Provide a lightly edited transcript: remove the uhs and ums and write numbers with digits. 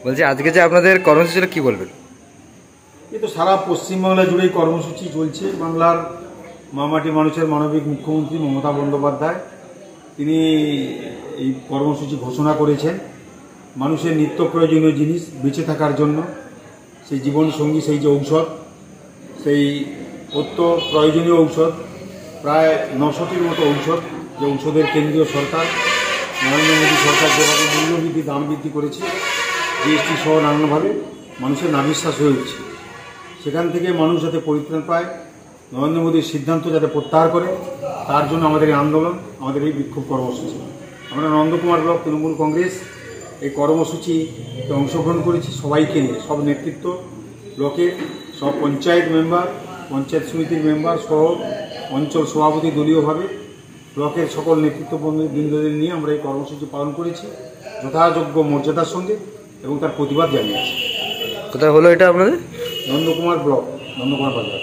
বলছি আজকে যে আপনাদের কর্মসূচি কি বলবেন? এই তো সারা পশ্চিমবাংলা জুড়েই কর্মসূচি চলছে। বাংলার মামাটি মানুষের মানবিক মুখ্যমন্ত্রী মমতা বন্দ্যোপাধ্যায় তিনি এই কর্মসূচি ঘোষণা করেছেন। মানুষের নিত্য প্রয়োজনীয় জিনিস বেঁচে থাকার জন্য সেই জীবনসঙ্গী, সেই যে ঔষধ, সেই অত্য প্রয়োজনীয় ঔষধ, প্রায় 900টির মতো ঔষধ, যে ঔষধের কেন্দ্রীয় সরকার নরেন্দ্র মোদী সরকার যেভাবে মূল্যবৃদ্ধি, দাম বৃদ্ধি করেছে, জিএসটি সহ নানানভাবে মানুষের নাভিশ্বাস হয়ে উঠছে। সেখান থেকে মানুষ যাতে পরিত্রাণ পায়, নরেন্দ্র মোদীর সিদ্ধান্ত যাতে প্রত্যাহার করে, তার জন্য আমাদের এই আন্দোলন, আমাদের এই বিক্ষোভ কর্মসূচি। আমরা নন্দকুমার ব্লক তৃণমূল কংগ্রেস এই কর্মসূচিতে অংশগ্রহণ করেছি সবাইকে নিয়ে, সব নেতৃত্ব, ব্লকের সব পঞ্চায়েত মেম্বার, পঞ্চায়েত সমিতির মেম্বার সহ অঞ্চল সভাপতি দলীয়ভাবে ব্লকের সকল নেতৃত্ববৃন্দদের নিয়ে আমরা এই কর্মসূচি পালন করেছি যথাযোগ্য মর্যাদার সঙ্গে এবং তার প্রতিবাদ জানিয়েছি। কোথায় হলো এটা আপনাদের? নন্দকুমার ব্লক, নন্দকুমার বাজার।